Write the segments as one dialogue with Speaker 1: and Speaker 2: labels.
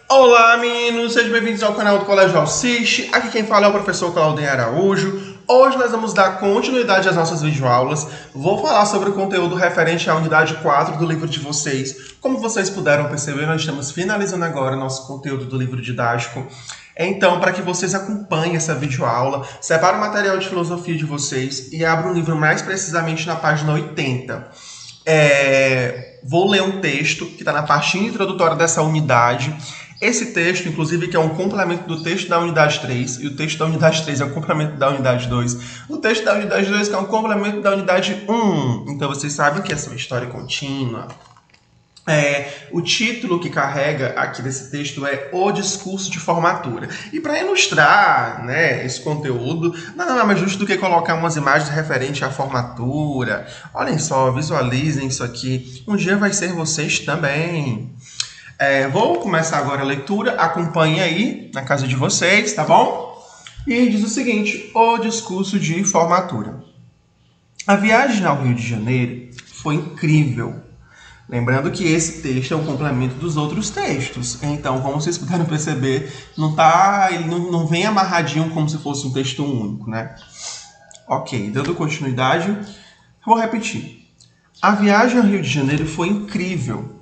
Speaker 1: Olá, meninos! Sejam bem-vindos ao canal do Colégio Alciste. Aqui quem fala é o professor Claudem Araújo. Hoje nós vamos dar continuidade às nossas videoaulas. Vou falar sobre o conteúdo referente à unidade 4 do livro de vocês. Como vocês puderam perceber, nós estamos finalizando agora nosso conteúdo do livro didático. Então, para que vocês acompanhem essa videoaula, separe o material de filosofia de vocês e abra o livro mais precisamente na página 80. Vou ler um texto que está na partinha introdutória dessa unidade. Esse texto, inclusive, que é um complemento do texto da unidade 3, e o texto da unidade 3 é um complemento da unidade 2, o texto da unidade 2 que é um complemento da unidade 1. Então, vocês sabem que essa é uma história contínua. O título que carrega aqui desse texto é O Discurso de Formatura. E para ilustrar, esse conteúdo, nada mais justo do que colocar umas imagens referentes à formatura. Olhem só, visualizem isso aqui. Um dia vai ser vocês também. Vou começar agora a leitura, acompanhe aí na casa de vocês, tá bom? E diz o seguinte: O Discurso de Formatura. A viagem ao Rio de Janeiro foi incrível. Lembrando que esse texto é um complemento dos outros textos. Então, como vocês puderam perceber, ele não vem amarradinho como se fosse um texto único, né? Ok, dando continuidade, vou repetir. A viagem ao Rio de Janeiro foi incrível.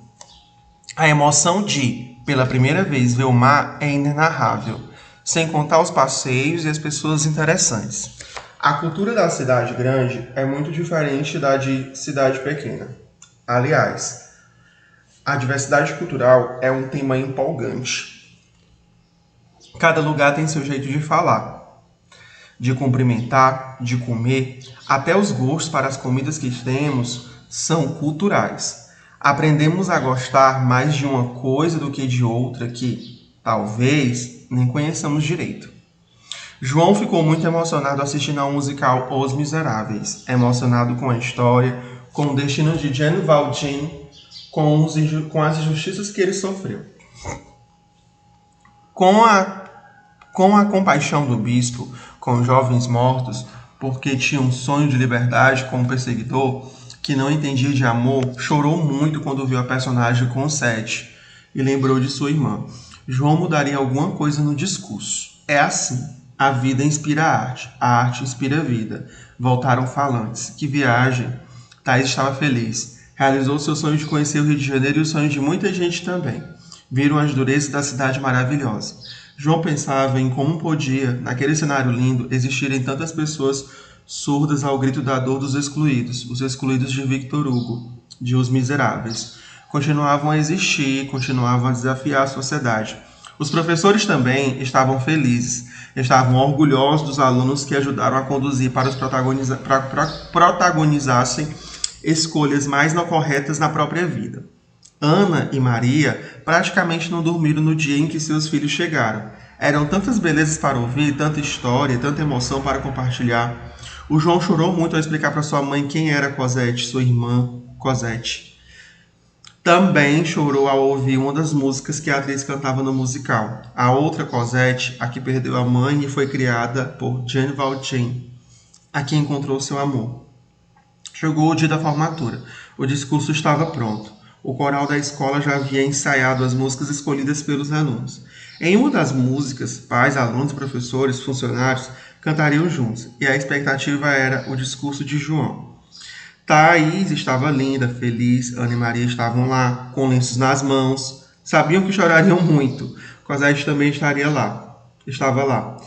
Speaker 1: A emoção de, pela primeira vez, ver o mar é inenarrável, sem contar os passeios e as pessoas interessantes. A cultura da cidade grande é muito diferente da de cidade pequena. Aliás, a diversidade cultural é um tema empolgante. Cada lugar tem seu jeito de falar, de cumprimentar, de comer, até os gostos para as comidas que temos são culturais. Aprendemos a gostar mais de uma coisa do que de outra que, talvez, nem conheçamos direito. João ficou muito emocionado assistindo ao musical Os Miseráveis, emocionado com a história, com o destino de Jean Valjean, com as injustiças que ele sofreu. Com a compaixão do bispo, com os jovens mortos, porque tinha um sonho de liberdade com o perseguidor, que não entendia de amor, chorou muito quando viu a personagem com Sete e lembrou de sua irmã. João mudaria alguma coisa no discurso. É assim. A vida inspira a arte inspira a vida. Voltaram falantes. Que viagem! Thaís estava feliz. Realizou seu sonho de conhecer o Rio de Janeiro e o sonho de muita gente também. Viram as durezas da cidade maravilhosa. João pensava em como podia, naquele cenário lindo, existirem tantas pessoas surdas ao grito da dor dos excluídos, os excluídos de Victor Hugo, de Os Miseráveis. Continuavam a existir, continuavam a desafiar a sociedade. Os professores também estavam felizes, estavam orgulhosos dos alunos que ajudaram a conduzir para os protagonizassem escolhas mais não corretas na própria vida. Ana e Maria praticamente não dormiram no dia em que seus filhos chegaram. Eram tantas belezas para ouvir, tanta história, tanta emoção para compartilhar. O João chorou muito ao explicar para sua mãe quem era Cosette, sua irmã Cosette. Também chorou ao ouvir uma das músicas que a atriz cantava no musical. A outra Cosette, a que perdeu a mãe e foi criada por Jean Valjean, a quem encontrou seu amor. Chegou o dia da formatura. O discurso estava pronto. O coral da escola já havia ensaiado as músicas escolhidas pelos alunos. Em uma das músicas, pais, alunos, professores, funcionários cantariam juntos, e a expectativa era o discurso de João. Thaís estava linda, feliz, Ana e Maria estavam lá, com lenços nas mãos, sabiam que chorariam muito. Cosette também estava lá.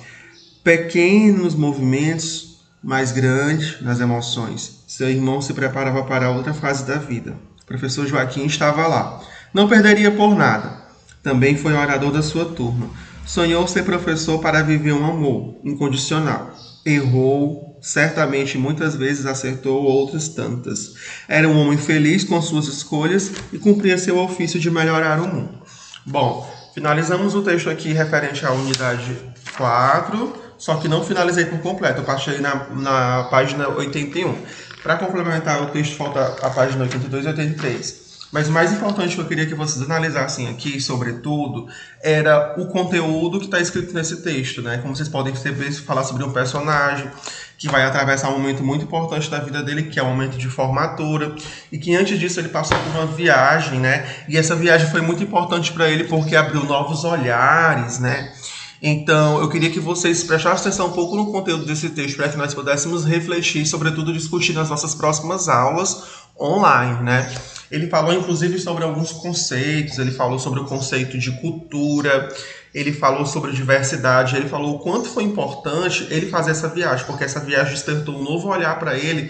Speaker 1: Pequenos movimentos, mais grandes nas emoções. Seu irmão se preparava para outra fase da vida. O professor Joaquim estava lá. Não perderia por nada. Também foi um orador da sua turma. Sonhou ser professor para viver um amor incondicional. Errou, certamente muitas vezes acertou outras tantas. Era um homem feliz com suas escolhas e cumpria seu ofício de melhorar o mundo. Bom, finalizamos o texto aqui referente à unidade 4, só que não finalizei por completo, eu passei na página 81. Para complementar o texto, falta a página 82 e 83. Mas o mais importante que eu queria que vocês analisassem aqui, sobretudo, era o conteúdo que está escrito nesse texto, né? Como vocês podem perceber, falar sobre um personagem que vai atravessar um momento muito importante da vida dele, que é o momento de formatura, e que antes disso ele passou por uma viagem, né? E essa viagem foi muito importante para ele porque abriu novos olhares, né? Então, eu queria que vocês prestassem atenção um pouco no conteúdo desse texto para que nós pudéssemos refletir, sobretudo discutir nas nossas próximas aulas online, né? Ele falou, inclusive, sobre alguns conceitos, ele falou sobre o conceito de cultura, ele falou sobre diversidade, ele falou o quanto foi importante ele fazer essa viagem, porque essa viagem despertou um novo olhar para ele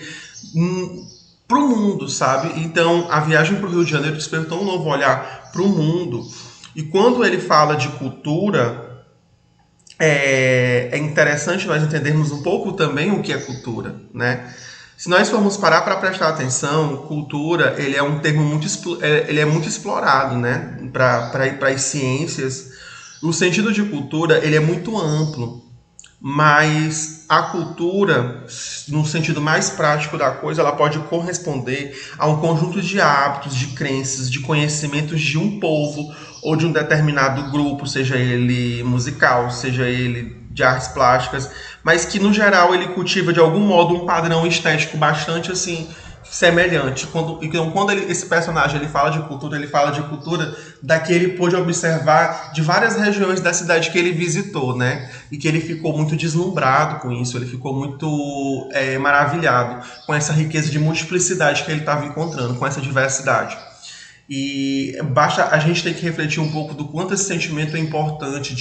Speaker 1: para o mundo, sabe? Então, a viagem para o Rio de Janeiro despertou um novo olhar para o mundo. E quando ele fala de cultura, é interessante nós entendermos um pouco também o que é cultura, né? Se nós formos parar para prestar atenção, cultura ele é um termo ele é muito explorado, né? Para as ciências. O sentido de cultura ele é muito amplo, mas a cultura, no sentido mais prático da coisa, ela pode corresponder a um conjunto de hábitos, de crenças, de conhecimentos de um povo ou de um determinado grupo, seja ele musical, seja ele de artes plásticas, mas que no geral ele cultiva de algum modo um padrão estético bastante assim semelhante. Quando esse personagem ele fala de cultura da que ele pôde observar de várias regiões da cidade que ele visitou, né? E que ele ficou muito deslumbrado com isso, ele ficou muito maravilhado com essa riqueza de multiplicidade que ele estava encontrando, com essa diversidade. E basta a gente ter que refletir um pouco do quanto esse sentimento é importante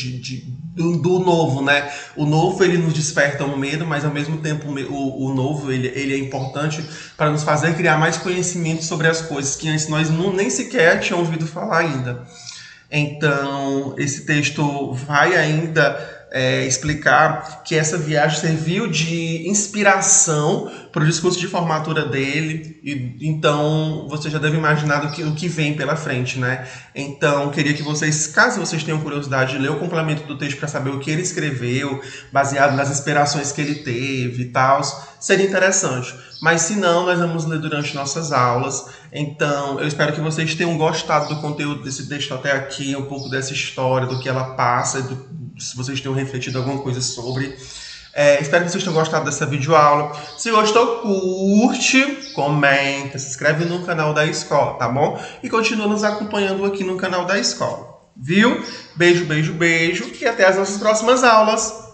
Speaker 1: do novo, né? O novo ele nos desperta um medo, mas ao mesmo tempo o novo ele é importante para nos fazer criar mais conhecimento sobre as coisas que antes nós nem sequer tínhamos ouvido falar ainda. Então, esse texto vai ainda explicar que essa viagem serviu de inspiração para o discurso de formatura dele, e então você já deve imaginar o que vem pela frente, né? Então, queria que vocês, caso vocês tenham curiosidade de ler o complemento do texto para saber o que ele escreveu, baseado nas inspirações que ele teve e tal, seria interessante. Mas se não, nós vamos ler durante nossas aulas. Então, eu espero que vocês tenham gostado do conteúdo desse texto até aqui, um pouco dessa história, do que ela passa, se vocês tenham refletido alguma coisa sobre. Espero que vocês tenham gostado dessa videoaula. Se gostou, curte, comenta, se inscreve no canal da escola, tá bom? E continua nos acompanhando aqui no canal da escola. Viu? Beijo, beijo, beijo e até as nossas próximas aulas.